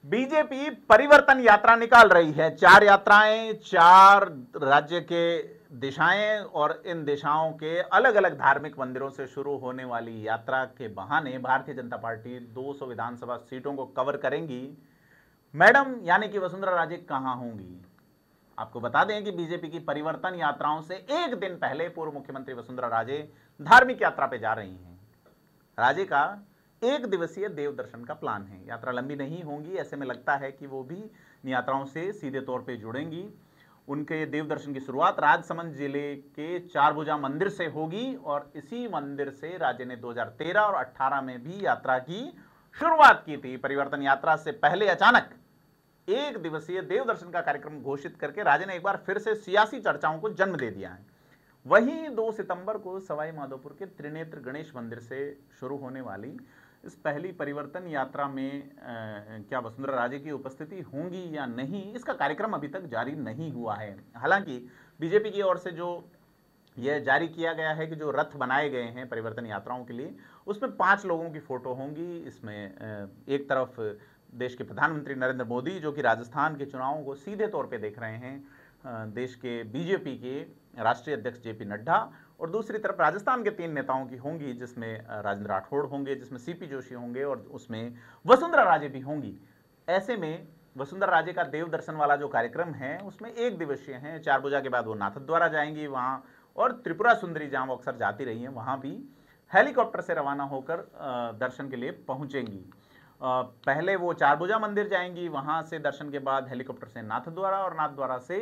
BJP परिवर्तन यात्रा निकाल रही है। 4 यात्राएं, 4 राज्य के दिशाएं और इन दिशाओं के अलग अलग धार्मिक मंदिरों से शुरू होने वाली यात्रा के बहाने भारतीय जनता पार्टी 200 विधानसभा सीटों को कवर करेंगी। मैडम यानी कि वसुंधरा राजे कहां होंगी? आपको बता दें कि बीजेपी की परिवर्तन यात्राओं से एक दिन पहले पूर्व मुख्यमंत्री वसुंधरा राजे धार्मिक यात्रा पे जा रही हैं। राजे का एक दिवसीय देव दर्शन का प्लान है। यात्रा लंबी नहीं होगी, ऐसे में लगता है कि वो भी यात्राओं से सीधे तौर पे जुड़ेंगी। उनके देव दर्शन की शुरुआत राजसमंद जिले के चारभुजा मंदिर से होगी और इसी मंदिर से राजे ने 2013 और 18 में भी यात्रा की शुरुआत की थी। परिवर्तन यात्रा से पहले अचानक एक दिवसीय देव दर्शन का कार्यक्रम घोषित करके राजे ने एक बार फिर से सियासी चर्चाओं को जन्म दे दिया है। वहीं 2 सितंबर को सवाई माधोपुर के त्रिनेत्र गणेश मंदिर से शुरू होने वाली इस पहली परिवर्तन यात्रा में क्या वसुंधरा राजे की उपस्थिति होंगी या नहीं, इसका कार्यक्रम अभी तक जारी नहीं हुआ है। हालांकि बीजेपी की ओर से जो यह जारी किया गया है कि जो रथ बनाए गए हैं परिवर्तन यात्राओं के लिए, उसमें 5 लोगों की फोटो होंगी। इसमें एक तरफ देश के प्रधानमंत्री नरेंद्र मोदी, जो कि राजस्थान के चुनावों को सीधे तौर पे देख रहे हैं, देश के बीजेपी के राष्ट्रीय अध्यक्ष जेपी नड्डा, और दूसरी तरफ राजस्थान के 3 नेताओं की होंगी, जिसमें राजेंद्र राठौड़ होंगे, जिसमें सीपी जोशी होंगे और उसमें वसुंधरा राजे भी होंगी। ऐसे में वसुंधरा राजे का देव दर्शन वाला जो कार्यक्रम है उसमें एक दिवसीय है। चारभुजा के बाद वो नाथद्वारा जाएंगी वहां, और त्रिपुरा सुंदरी जहां वो अक्सर जाती रही हैं वहां भी हेलीकॉप्टर से रवाना होकर दर्शन के लिए पहुंचेंगी। पहले वो चारभुजा मंदिर जाएंगी, वहां से दर्शन के बाद हेलीकॉप्टर से नाथद्वारा और नाथद्वारा से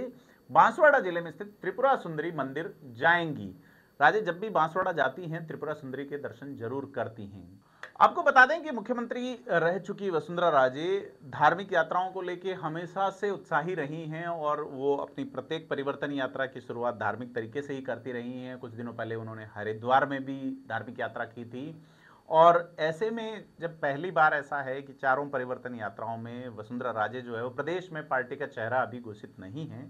बांसवाड़ा जिले में स्थित त्रिपुरा सुंदरी मंदिर जाएंगी। राजे जब भी बांसवाड़ा जाती हैं त्रिपुरा सुंदरी के दर्शन जरूर करती हैं। आपको बता दें कि मुख्यमंत्री रह चुकी वसुंधरा राजे धार्मिक यात्राओं को लेकर हमेशा से उत्साही रही हैं और वो अपनी प्रत्येक परिवर्तन यात्रा की शुरुआत धार्मिक तरीके से ही करती रही हैं। कुछ दिनों पहले उन्होंने हरिद्वार में भी धार्मिक यात्रा की थी, और ऐसे में जब पहली बार ऐसा है कि चारों परिवर्तन यात्राओं में वसुंधरा राजे जो है वो प्रदेश में पार्टी का चेहरा अभी घोषित नहीं है,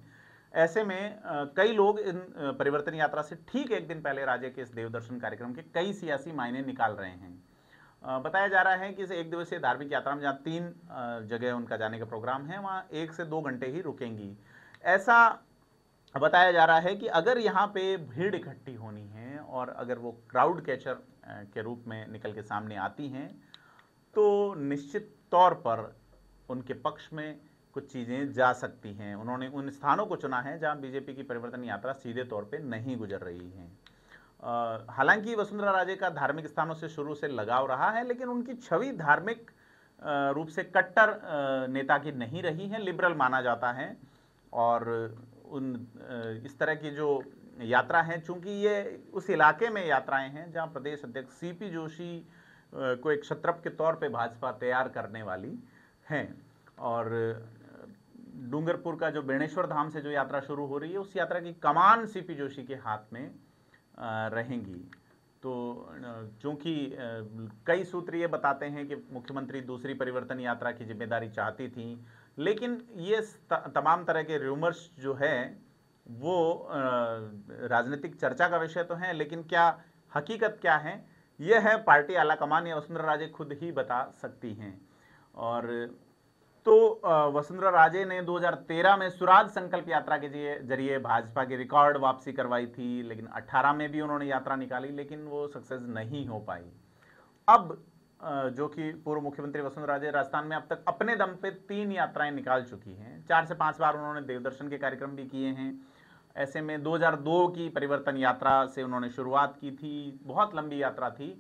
ऐसे में कई लोग इन परिवर्तन यात्रा से ठीक एक दिन पहले राजे के इस देवदर्शन कार्यक्रम के कई सियासी मायने निकाल रहे हैं। बताया जा रहा है कि इस एक दिवसीय धार्मिक यात्रा में जहाँ 3 जगह उनका जाने का प्रोग्राम है, वहाँ 1 से 2 घंटे ही रुकेंगी। ऐसा बताया जा रहा है कि अगर यहाँ पे भीड़ इकट्ठी होनी है और अगर वो क्राउड कैचर के रूप में निकल के सामने आती हैं, तो निश्चित तौर पर उनके पक्ष में कुछ चीज़ें जा सकती हैं। उन्होंने उन स्थानों को चुना है जहां बीजेपी की परिवर्तन यात्रा सीधे तौर पे नहीं गुजर रही है। हालांकि वसुंधरा राजे का धार्मिक स्थानों से शुरू से लगाव रहा है, लेकिन उनकी छवि धार्मिक रूप से कट्टर नेता की नहीं रही है, लिबरल माना जाता है। और इस तरह की जो यात्रा है, चूंकि ये उस इलाके में यात्राएं हैं जहां प्रदेश अध्यक्ष सीपी जोशी को एक क्षत्रप के तौर पे भाजपा तैयार करने वाली हैं, और डूंगरपुर का जो बेणेश्वर धाम से जो यात्रा शुरू हो रही है, उस यात्रा की कमान सीपी जोशी के हाथ में रहेंगी। तो चूंकि कई सूत्र ये बताते हैं कि मुख्यमंत्री दूसरी परिवर्तन यात्रा की जिम्मेदारी चाहती थी, लेकिन ये तमाम तरह के रूमर्स जो है वो राजनीतिक चर्चा का विषय तो है, लेकिन क्या हकीकत क्या है, यह है पार्टी आलाकमान या वसुंधरा राजे खुद ही बता सकती हैं। और तो वसुंधरा राजे ने 2013 में स्वराज संकल्प यात्रा के जरिए भाजपा की रिकॉर्ड वापसी करवाई थी, लेकिन 18 में भी उन्होंने यात्रा निकाली, लेकिन वो सक्सेस नहीं हो पाई। अब जो कि पूर्व मुख्यमंत्री वसुंधरा राजे राजस्थान में अब तक अपने दम पे 3 यात्राएं निकाल चुकी हैं। 4 से 5 बार उन्होंने देवदर्शन के कार्यक्रम भी किए हैं। ऐसे में 2002 की परिवर्तन यात्रा से उन्होंने शुरुआत की थी, बहुत लंबी यात्रा थी,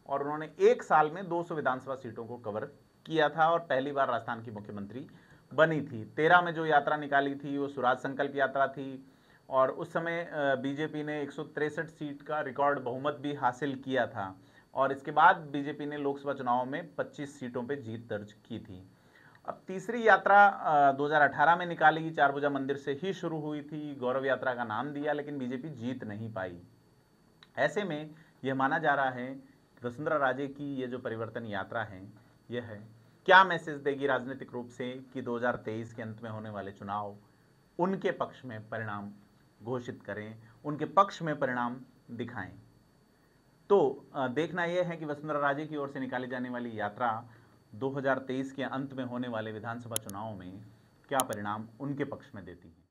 और उन्होंने 1 साल में 200 विधानसभा सीटों को कवर किया था और पहली बार राजस्थान की मुख्यमंत्री बनी थी। 13 में जो यात्रा निकाली थी वो स्वराज संकल्प यात्रा थी, और उस समय बीजेपी ने 163 सीट का रिकॉर्ड बहुमत भी हासिल किया था, और इसके बाद बीजेपी ने लोकसभा चुनाव में 25 सीटों पे जीत दर्ज की थी। अब तीसरी यात्रा 2018 में निकाली गई, चारभुजा मंदिर से ही शुरू हुई थी, गौरव यात्रा का नाम दिया, लेकिन बीजेपी जीत नहीं पाई। ऐसे में यह माना जा रहा है कि वसुंधरा राजे की ये जो परिवर्तन यात्रा है, यह है क्या मैसेज देगी राजनीतिक रूप से कि 2023 के अंत में होने वाले चुनाव उनके पक्ष में परिणाम घोषित करें, उनके पक्ष में परिणाम दिखाएं। तो देखना यह है कि वसुंधरा राजे की ओर से निकाली जाने वाली यात्रा 2023 के अंत में होने वाले विधानसभा चुनाव में क्या परिणाम उनके पक्ष में देती है।